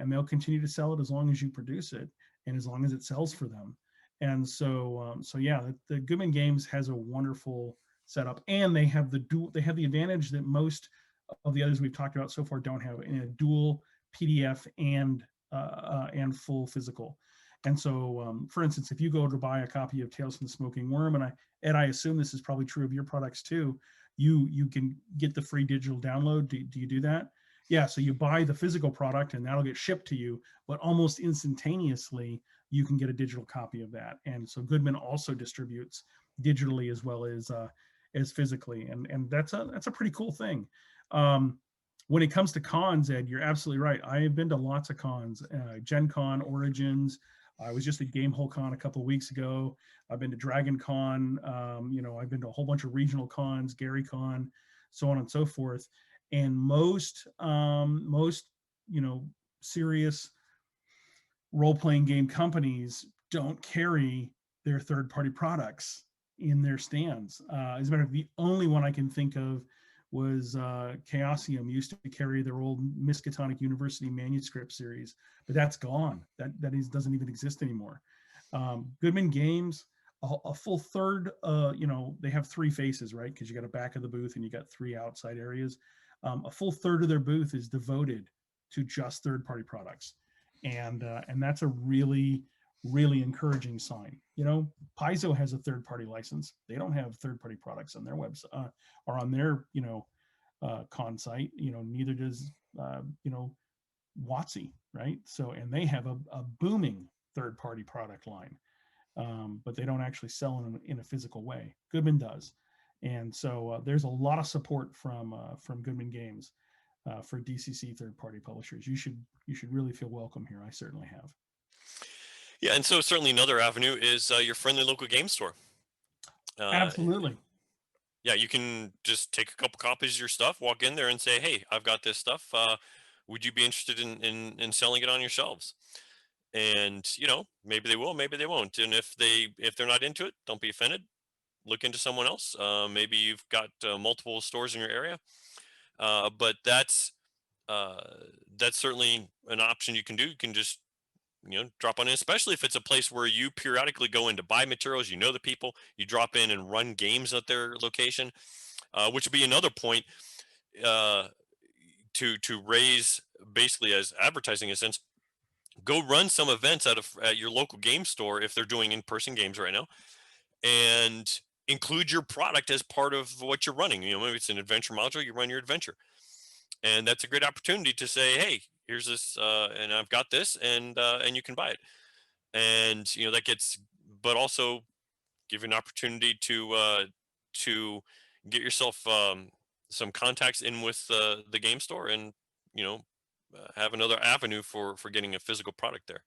they'll continue to sell it as long as you produce it and as long as it sells for them. And so yeah, the Goodman Games has a wonderful setup, and they have the advantage that most of the others we've talked about so far don't have, in a dual PDF and full physical. And so, for instance, if you go to buy a copy of Tales from the Smoking Worm, and I assume this is probably true of your products too, you can get the free digital download. Do you do that? Yeah, so you buy the physical product and that'll get shipped to you, but almost instantaneously you can get a digital copy of that. And so Goodman also distributes digitally as physically, and that's a pretty cool thing. When it comes to cons, Ed, you're absolutely right. I have been to lots of cons, Gen Con, Origins. I was just at Gamehole Con a couple of weeks ago. I've been to Dragon Con. I've been to a whole bunch of regional cons, Gary Con, so on and so forth. And most serious role-playing game companies don't carry their third-party products in their stands. As a matter of fact, the only one I can think of was Chaosium used to carry their old Miskatonic University manuscript series, but that's gone. That doesn't even exist anymore. Goodman Games, a full third, they have three faces, right? Because you got a back of the booth and you got three outside areas. A full third of their booth is devoted to just third-party products, and that's a really encouraging sign. Paizo has a third-party license. They don't have third-party products on their website or on their con site. Neither does WotC, right? So, and they have a booming third-party product line, but they don't actually sell in a physical way. Goodman does, and so there's a lot of support from Goodman Games for DCC third-party publishers. You should really feel welcome here. I certainly have. Yeah, and so certainly another avenue is your friendly local game store. Uh, Absolutely. yeah, you can just take a couple copies of your stuff, walk in there, and say, "Hey, I've got this stuff. Would you be interested in selling it on your shelves?" And maybe they will, maybe they won't. And if they're not into it, don't be offended. Look into someone else. Maybe you've got multiple stores in your area, but uh, that's certainly an option you can do. You can just drop on in, especially if it's a place where you periodically go in to buy materials. The people, you drop in and run games at their location, which would be another point uh, to raise, basically as advertising in a sense. Go run some events at your local game store if they're doing in-person games right now, and include your product as part of what you're running. Maybe it's an adventure module, you run your adventure, and that's a great opportunity to say, hey, here's this, and I've got this, and you can buy it. And that gets, but also give you an opportunity to get yourself some contacts in with the game store, and you know have another avenue for getting a physical product there.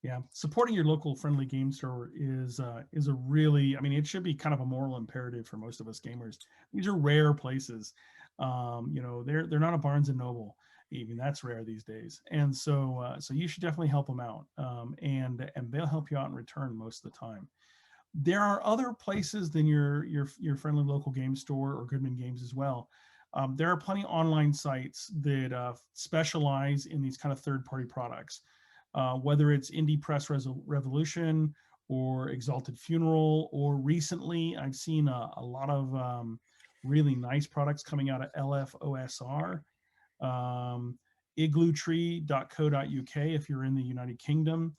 Yeah, supporting your local friendly game store is a really, I mean, it should be kind of a moral imperative for most of us gamers. These are rare places. They're not a Barnes and Noble, Even that's rare these days. And so you should definitely help them out, and they'll help you out in return most of the time. There are other places than your friendly local game store or Goodman Games as well. There are plenty of online sites that specialize in these kind of third-party products, whether it's Indie Press Revolution or Exalted Funeral, or recently I've seen a lot of really nice products coming out of LFOSR, um, iglootree.co.uk if you're in the United Kingdom.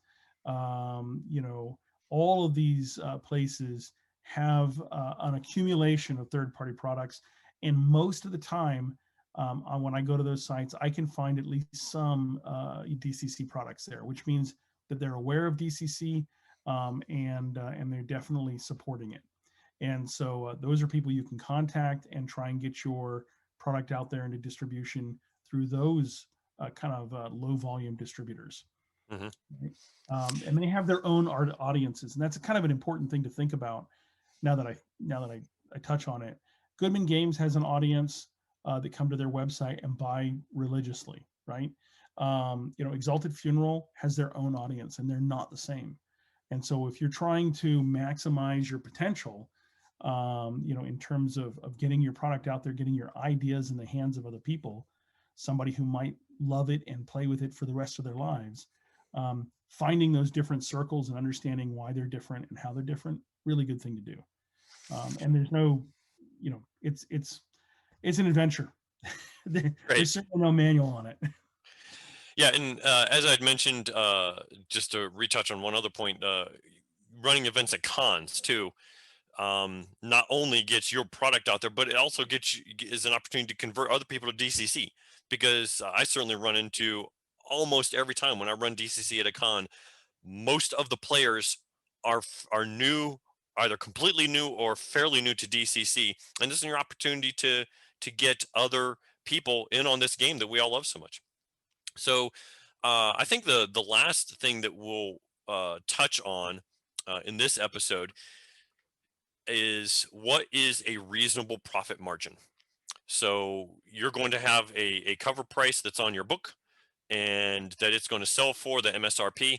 You know, all of these places have an accumulation of third-party products, and most of the time, when I go to those sites, I can find at least some DCC products there, which means that they're aware of DCC, and they're definitely supporting it. And so those are people you can contact and try and get your product out there into distribution through those kind of low volume distributors. Hmm. Right? And they have their own audiences, and that's kind of an important thing to think about. Now that I touch on it, Goodman Games has an audience that come to their website and buy religiously, right? You know, Exalted Funeral has their own audience, and they're not the same. And so, if you're trying to maximize your potential, you know, in terms of getting your product out there, getting your ideas in the hands of other people, somebody who might love it and play with it for the rest of their lives, finding those different circles and understanding why they're different and how they're different, really good thing to do. And there's no, you know, it's an adventure. Right. There's certainly no manual on it. Yeah, and as I'd mentioned, just to retouch on one other point, running events at cons too, not only gets your product out there, but it also gets you, is an opportunity to convert other people to DCC. Because I certainly run into, almost every time when I run DCC at a con, most of the players are new, either completely new or fairly new to DCC, and this is your opportunity to get other people in on this game that we all love so much. So I think the last thing that we'll touch on in this episode is, what is a reasonable profit margin. So you're going to have a cover price that's on your book, and that it's going to sell for the MSRP,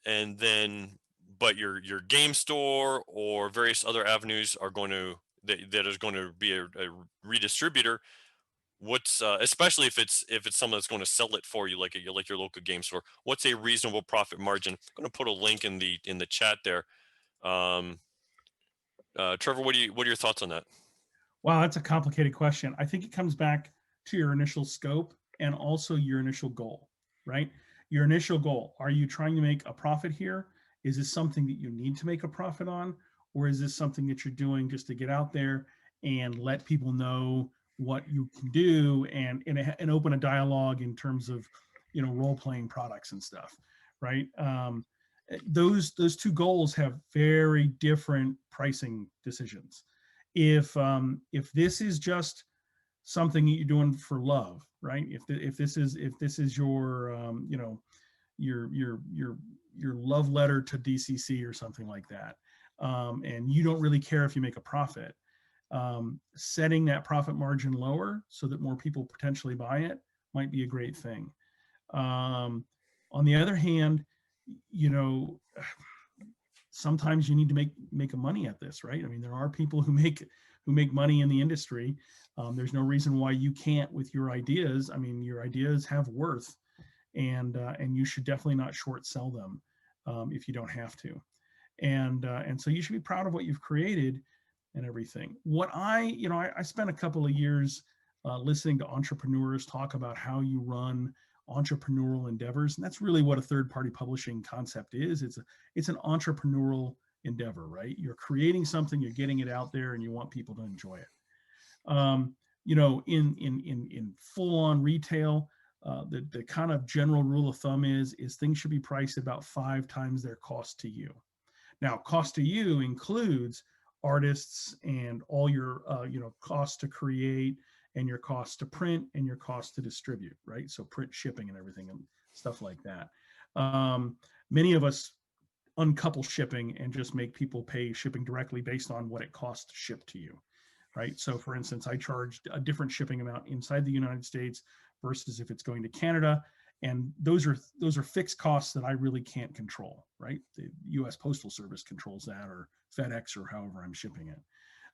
and then but your game store or various other avenues are going to, that is going to be a redistributor. What's especially if it's someone that's going to sell it for you, like your local game store, what's a reasonable profit margin? I'm going to put a link in the chat there. um Trevor, what are your thoughts on that? Wow, that's a complicated question. I think it comes back to your initial scope and also your initial goal, right? Your initial goal. Are you trying to make a profit here? Is this something that you need to make a profit on? Or is this something that you're doing just to get out there and let people know what you can do, and open a dialogue in terms of, you know, role playing products and stuff, right? Those two goals have very different pricing decisions. If this is just something that you're doing for love, right? If this is your you know, your love letter to DCC or something like that, and you don't really care if you make a profit, setting that profit margin lower so that more people potentially buy it might be a great thing. Um, on the other hand, you know, sometimes you need to make a money at this, right? I mean, there are people who make money in the industry. There's no reason why you can't with your ideas. I mean, your ideas have worth, and you should definitely not short sell them if you don't have to. And so you should be proud of what you've created and everything. What I spent a couple of years listening to entrepreneurs talk about how you run entrepreneurial endeavors, and that's really what a third-party publishing concept is. It's an entrepreneurial endeavor, right? You're creating something, you're getting it out there, and you want people to enjoy it. You know, in full-on retail, the kind of general rule of thumb is things should be priced about 5 times their cost to you. Now, cost to you includes artists and all your costs to create, and your costs to print, and your costs to distribute, right? So print, shipping, and everything and stuff like that. Many of us uncouple shipping and just make people pay shipping directly based on what it costs to ship to you, right? So for instance, I charged a different shipping amount inside the United States versus if it's going to Canada. And those are fixed costs that I really can't control, right? The U.S. Postal Service controls that, or FedEx, or however I'm shipping it.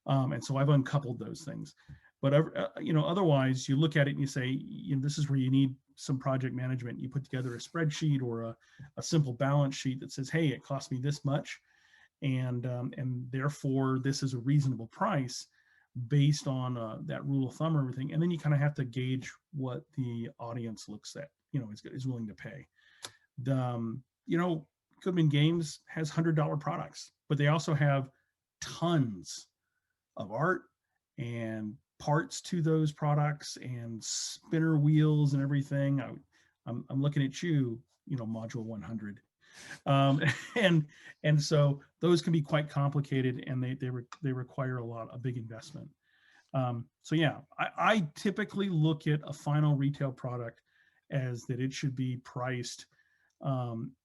And so I've uncoupled those things. But otherwise, you look at it and you say, this is where you need some project management. You put together a spreadsheet or a simple balance sheet that says, hey, it cost me this much, and therefore this is a reasonable price based on that rule of thumb or everything. And then you kind of have to gauge what the audience looks at, is willing to pay. Goodman Games has $100 products, but they also have tons of art and parts to those products and spinner wheels and everything. I'm looking at you, Module 100. um, and and so those can be quite complicated, and they require a big investment. So yeah, I typically look at a final retail product as that it should be priced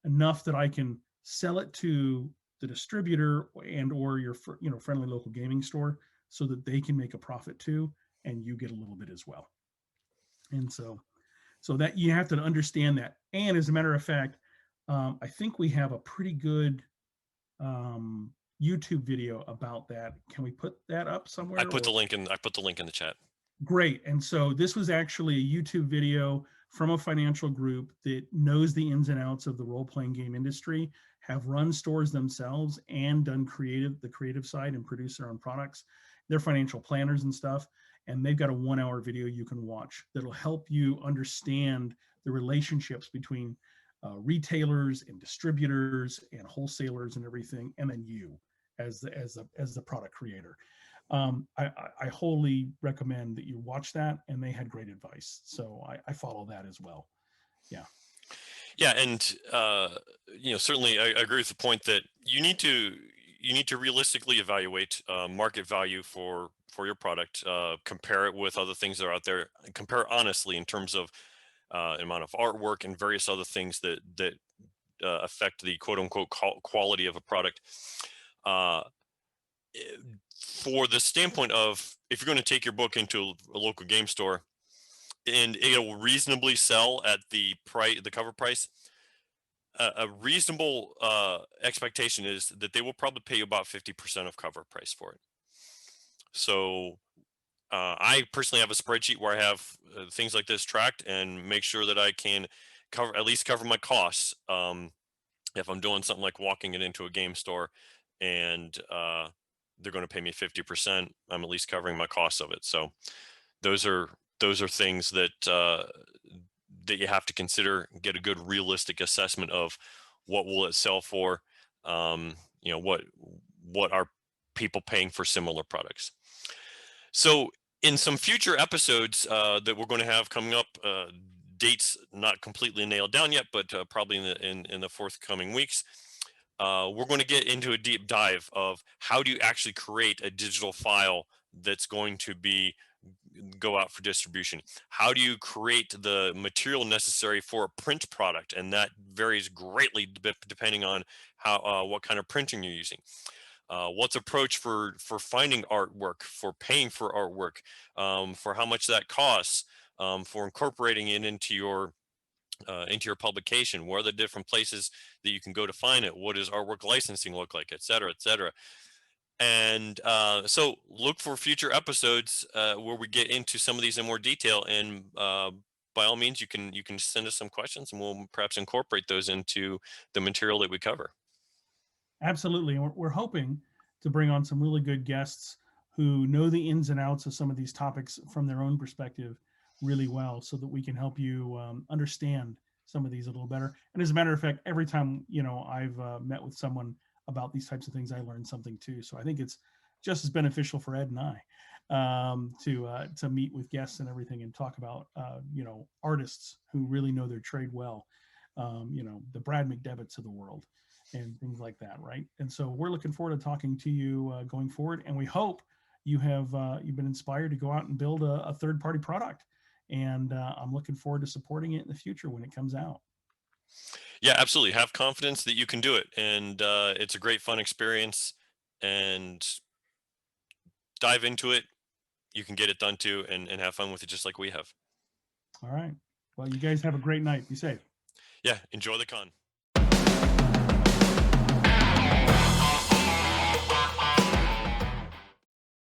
enough that I can sell it to the distributor and or your friendly local gaming store, so that they can make a profit too, and you get a little bit as well. And so that you have to understand that. And as a matter of fact, I think we have a pretty good YouTube video about that. Can we put that up somewhere? I put the link in the chat. Great. And so this was actually a YouTube video from a financial group that knows the ins and outs of the role-playing game industry, have run stores themselves and done the creative side, and produce their own products. They're financial planners and stuff. And they've got a 1-hour video you can watch that'll help you understand the relationships between retailers and distributors and wholesalers and everything, and then you as the product creator. I wholly recommend that you watch that, and they had great advice. So I follow that as well. Yeah. Yeah, and certainly I agree with the point that you need to realistically evaluate market value for your product, compare it with other things that are out there, and compare honestly in terms of amount of artwork and various other things that affect the quote unquote quality of a product. For the standpoint of, if you're going to take your book into a local game store and it'll reasonably sell at the cover price, a reasonable expectation is that they will probably pay you about 50% of cover price for it. So I personally have a spreadsheet where I have things like this tracked and make sure that I can at least cover my costs. If I'm doing something like walking it into a game store and they're going to pay me 50%, I'm at least covering my costs of it. So those are things that that you have to consider, get a good realistic assessment of what will it sell for. What are people paying for similar products. So in some future episodes that we're going to have coming up, dates not completely nailed down yet, but probably in the forthcoming weeks, we're going to get into a deep dive of how do you actually create a digital file that's going to go out for distribution. How do you create the material necessary for a print product? And that varies greatly depending on what kind of printing you're using. What's approach for finding artwork, for paying for artwork, for how much that costs, for incorporating it into your publication. What are the different places that you can go to find it? What does artwork licensing look like, et cetera, et cetera. And so look for future episodes where we get into some of these in more detail. And by all means, you can send us some questions, and we'll perhaps incorporate those into the material that we cover. Absolutely. And we're hoping to bring on some really good guests who know the ins and outs of some of these topics from their own perspective really well, so that we can help you understand some of these a little better. And as a matter of fact, every time I've met with someone about these types of things, I learned something too. So I think it's just as beneficial for Ed and I to meet with guests and everything, and talk about artists who really know their trade well, the Brad McDevitt's of the world and things like that, right? And so we're looking forward to talking to you going forward, and we hope you've been inspired to go out and build a third-party product. And I'm looking forward to supporting it in the future when it comes out. Yeah, absolutely. Have confidence that you can do it, and it's a great fun experience. And dive into it. You can get it done too, and have fun with it just like we have. All right. Well, you guys have a great night. Be safe. Yeah, enjoy the con.